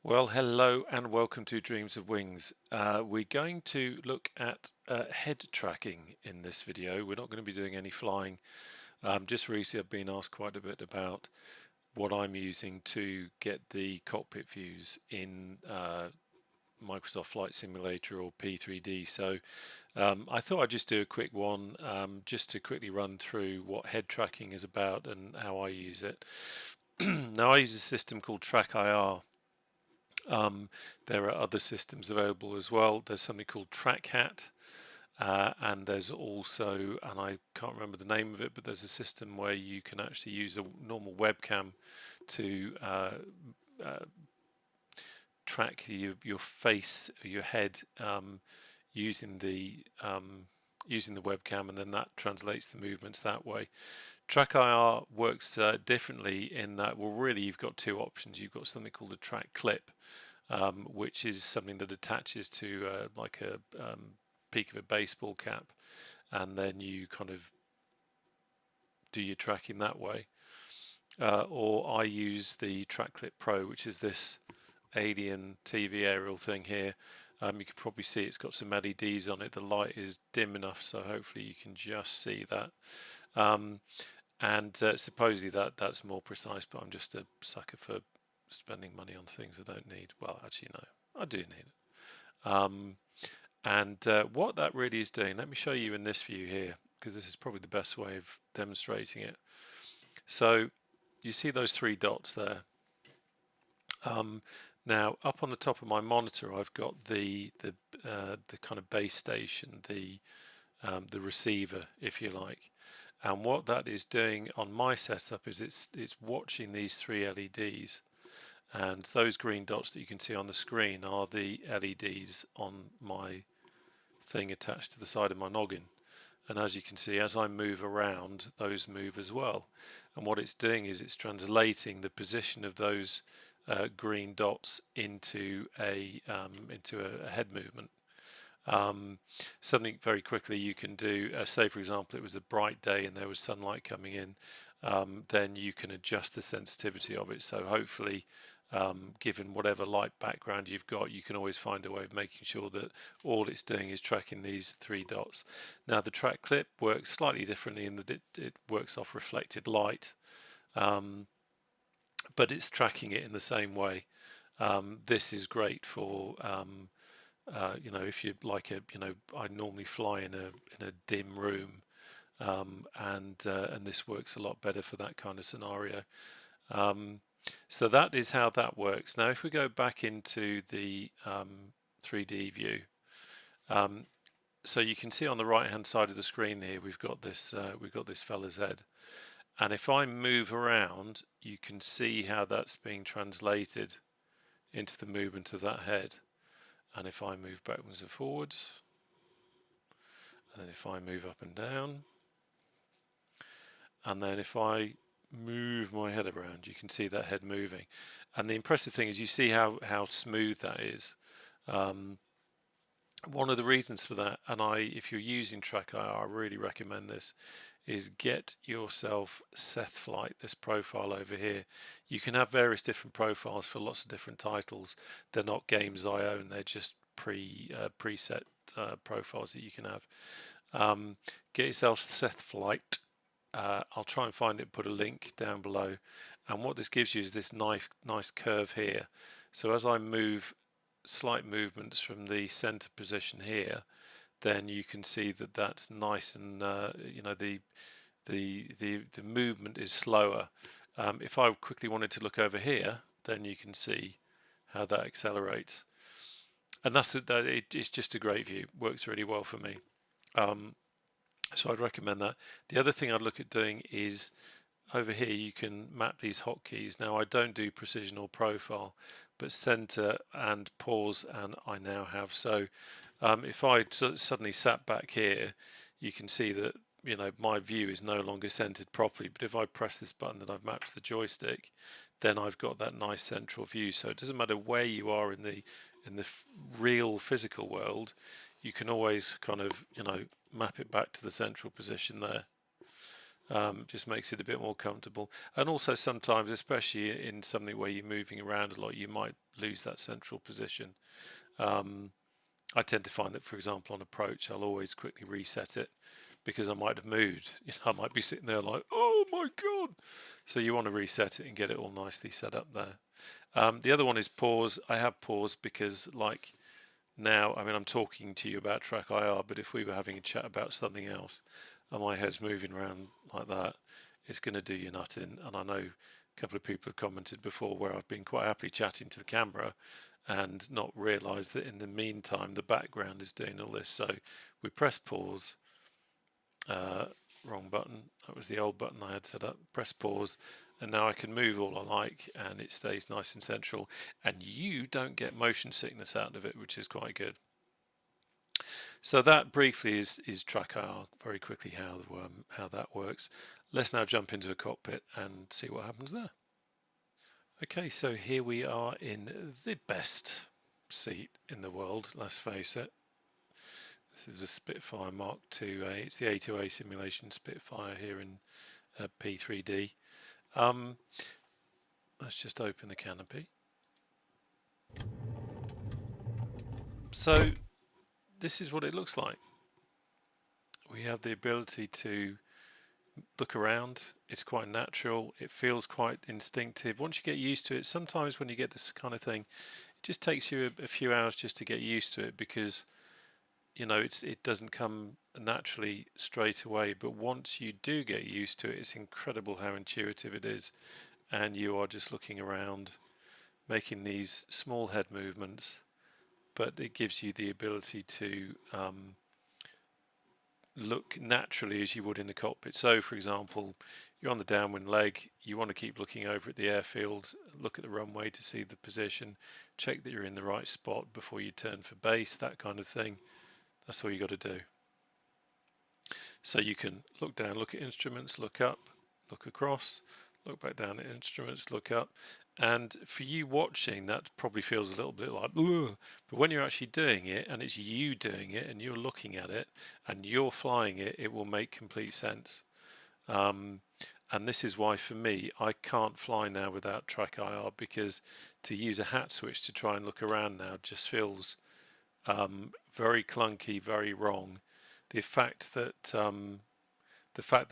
Well, hello and welcome to Dreams of Wings. We're going to look at head tracking in this video. We're not going to be doing any flying. Just recently I've been asked quite a bit about what I'm using to get the cockpit views in Microsoft Flight Simulator or P3D. So I thought I'd just do a quick one just to quickly run through what head tracking is about and how I use it. Now I use a system called TrackIR. There are other systems available as well. There's something called trackhat, and there's also, and I can't remember the name of it, but there's a system where you can actually use a normal webcam to track your face, your head, using the webcam, and then that translates the movements that way. TrackIR works differently in that, well, really you've got two options. You've got something called a track clip, which is something that attaches to like a peak of a baseball cap, and then you kind of do your tracking that way. Or I use the Track Clip Pro, which is this alien TV aerial thing here. You can probably see it's got some LEDs on it. The light is dim enough, so hopefully you can just see that. And supposedly that's more precise, but I'm just a sucker for spending money on things I don't need. Well, actually, no, I do need it. And what that really is doing, let me show you in this view here, because this is probably the best way of demonstrating it. So you see those three dots there. Now up on the top of my monitor, I've got the kind of base station, the receiver, if you like. And what that is doing on my setup is it's watching these three LEDs, and those green dots that you can see on the screen are the LEDs on my thing attached to the side of my noggin. And as you can see, as I move around, those move as well. And what it's doing is it's translating the position of those green dots into a head movement. Something very quickly you can do, say for example it was a bright day and there was sunlight coming in, then you can adjust the sensitivity of it. So hopefully, given whatever light background you've got, you can always find a way of making sure that all it's doing is tracking these three dots. Now the track clip works slightly differently in that it works off reflected light, but it's tracking it in the same way. This is great for if you like I normally fly in a dim room, and this works a lot better for that kind of scenario. So that is how that works. Now, if we go back into the 3D view, so you can see on the right-hand side of the screen here, we've got this fella's head, and if I move around, you can see how that's being translated into the movement of that head. And if I move backwards and forwards, and then if I move up and down, and then if I move my head around, you can see that head moving. And the impressive thing is you see how smooth that is. One of the reasons for that, and if you're using TrackIR, I really recommend this, is get yourself Seth Flight, this profile over here. You can have various different profiles for lots of different titles. They're not games I own, they're just preset profiles that you can have. Get yourself Seth Flight. I'll try and find it and put a link down below. And what this gives you is this nice curve here. So as I move slight movements from the center position here, then you can see that that's nice, and the movement is slower. If I quickly wanted to look over here, then you can see how that accelerates, and it's just a great view. Works really well for me, so I'd recommend that. The other thing I'd look at doing is over here you can map these hotkeys. Now I don't do precision or profile, but center and pause, and I now have. So if I suddenly sat back here, you can see that my view is no longer centered properly. But if I press this button that I've mapped to the joystick, then I've got that nice central view. So it doesn't matter where you are in the real physical world, you can always kind of map it back to the central position there. Just makes it a bit more comfortable. And also sometimes, especially in something where you're moving around a lot, you might lose that central position. I tend to find that, for example, on approach, I'll always quickly reset it because I might have moved. I might be sitting there like, oh my God. So you want to reset it and get it all nicely set up there. The other one is pause. I have pause because, like, now, I mean, I'm talking to you about TrackIR, but if we were having a chat about something else and my head's moving around like that, it's going to do you nothing. And I know a couple of people have commented before where I've been quite happily chatting to the camera and not realised that in the meantime the background is doing all this. So we press pause, wrong button, that was the old button I had set up, press pause, and now I can move all I like and it stays nice and central, and you don't get motion sickness out of it, which is quite good. So that briefly is TrackIR, very quickly how that works. Let's now jump into a cockpit and see what happens there. Okay, so here we are in the best seat in the world, let's face it. This is a Spitfire Mark II. It's the A2A simulation Spitfire here in P3D. Let's just open the canopy. So this is what it looks like. We have the ability to look around. It's quite natural. It feels quite instinctive. Once you get used to it, sometimes when you get this kind of thing, it just takes you a few hours just to get used to it because, you know, it doesn't come naturally straight away. But once you do get used to it, it's incredible how intuitive it is. And you are just looking around, making these small head movements, but it gives you the ability to look naturally as you would in the cockpit. So for example, you're on the downwind leg, you want to keep looking over at the airfield, look at the runway to see the position, check that you're in the right spot before you turn for base, that kind of thing. That's all you got to do. So you can look down, look at instruments, look up, look across, look back down at instruments, look up. And for you watching, that probably feels a little bit like, ugh. But when you're actually doing it and it's you doing it and you're looking at it and you're flying it, it will make complete sense. And this is why for me, I can't fly now without TrackIR, because to use a hat switch to try and look around now just feels very clunky, very wrong. The fact that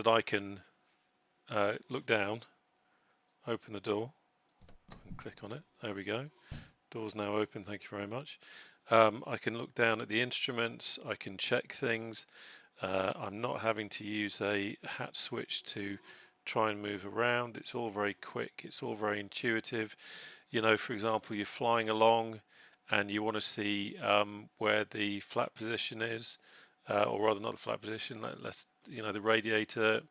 I can look down, open the door, and click on it. There we go. Door's now open. Thank you very much. I can look down at the instruments. I can check things. I'm not having to use a hat switch to try and move around. It's all very quick. It's all very intuitive. You know, for example, you're flying along and you want to see where the flat position is, or rather not the flat position. Let's, you know, the radiator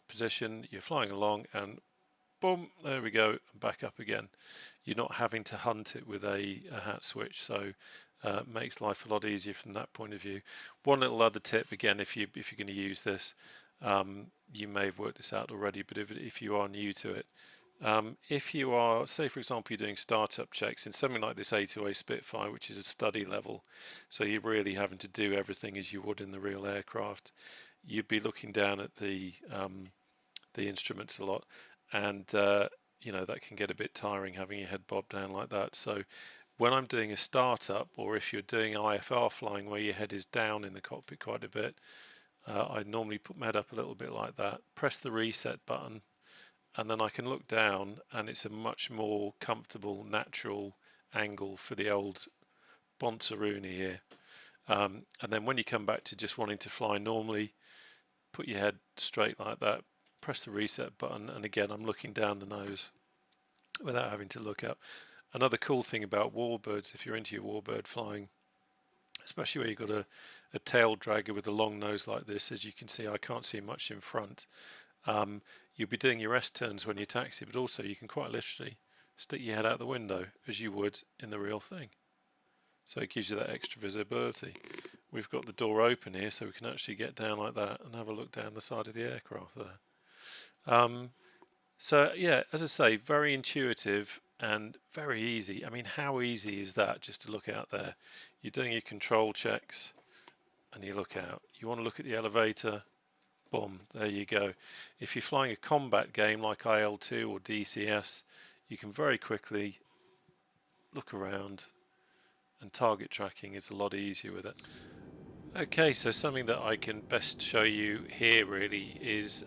position. You're flying along and boom, there we go, and back up again. You're not having to hunt it with a hat switch, so it makes life a lot easier from that point of view. One little other tip, again, if you're going to use this, you may have worked this out already, but if you are new to it, if you are, say for example, you're doing startup checks in something like this A2A Spitfire, which is a study level, so you're really having to do everything as you would in the real aircraft, you'd be looking down at the instruments a lot. And you know, that can get a bit tiring having your head bob down like that. So when I'm doing a startup, or if you're doing IFR flying where your head is down in the cockpit quite a bit, I normally put my head up a little bit like that, press the reset button, and then I can look down, and it's a much more comfortable, natural angle for the old Bonzeruni here. And then when you come back to just wanting to fly normally, put your head straight like that, press the reset button, and again I'm looking down the nose without having to look up. Another cool thing about warbirds, if you're into your warbird flying, especially where you've got a tail dragger with a long nose like this, as you can see I can't see much in front, you'll be doing your S-turns when you taxi, but also you can quite literally stick your head out the window as you would in the real thing. So it gives you that extra visibility. We've got the door open here, so we can actually get down like that and have a look down the side of the aircraft there. So yeah, as I say, very intuitive and very easy. I mean, how easy is that just to look out there? You're doing your control checks and you look out. You want to look at the elevator, boom, there you go. If you're flying a combat game like IL-2 or DCS, you can very quickly look around, and target tracking is a lot easier with it. Okay, so something that I can best show you here really is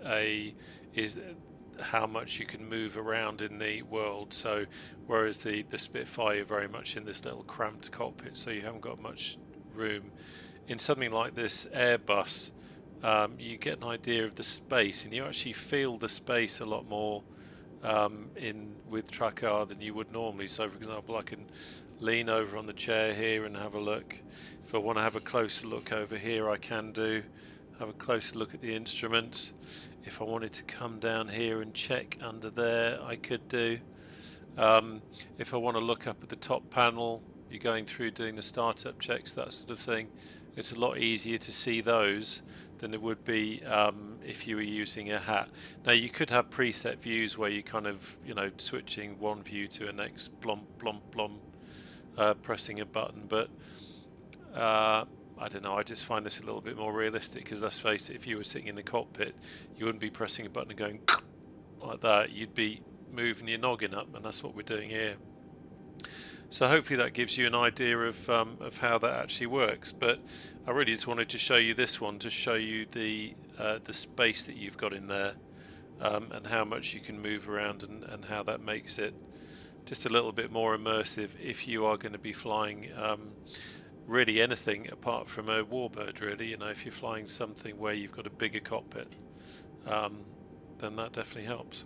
how much you can move around in the world. So whereas the Spitfire very much in this little cramped cockpit, so you haven't got much room, in something like this Airbus, you get an idea of the space, and you actually feel the space a lot more with TrackIR than you would normally. So for example, I can lean over on the chair here and have a look. If I want to have a closer look over here, I can do. Have a closer look at the instruments. If I wanted to come down here and check under there, I could do. If I want to look up at the top panel, you're going through doing the startup checks, that sort of thing. It's a lot easier to see those than it would be if you were using a hat. Now you could have preset views where you kind of, switching one view to a next, blom, blom, blom, pressing a button, but I don't know, I just find this a little bit more realistic, because let's face it, if you were sitting in the cockpit, you wouldn't be pressing a button and going like that, you'd be moving your noggin up, and that's what we're doing here. So hopefully that gives you an idea of how that actually works. But I really just wanted to show you this one to show you the space that you've got in there, and how much you can move around, and how that makes it just a little bit more immersive if you are going to be flying really anything apart from a warbird. Really, if you're flying something where you've got a bigger cockpit, then that definitely helps.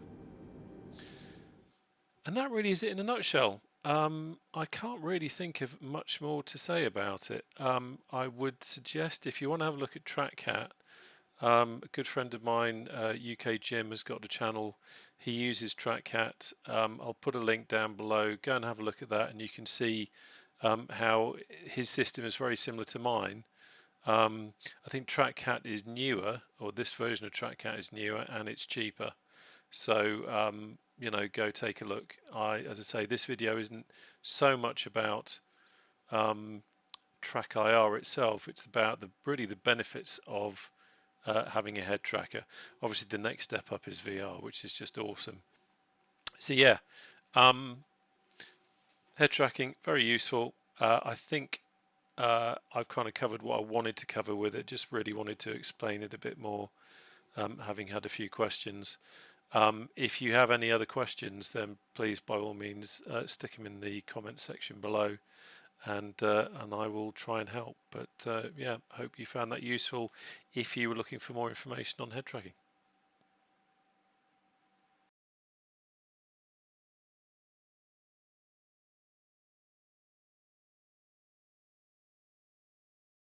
And that really is it in a nutshell. I can't really think of much more to say about it. I would suggest, if you want to have a look at trackhat, a good friend of mine, UK Jim, has got a channel. He uses trackhat. I'll put a link down below. Go and have a look at that, and you can see how his system is very similar to mine. I think trackhat is newer, or this version of trackhat is newer, and it's cheaper. So go take a look. As I say, this video isn't so much about TrackIR itself. It's about really the benefits of having a head tracker. Obviously, the next step up is VR, which is just awesome. So yeah, head tracking, very useful. I think I've kind of covered what I wanted to cover with it. Just really wanted to explain it a bit more, having had a few questions. If you have any other questions, then please, by all means, stick them in the comment section below, and I will try and help. But yeah, hope you found that useful if you were looking for more information on head tracking.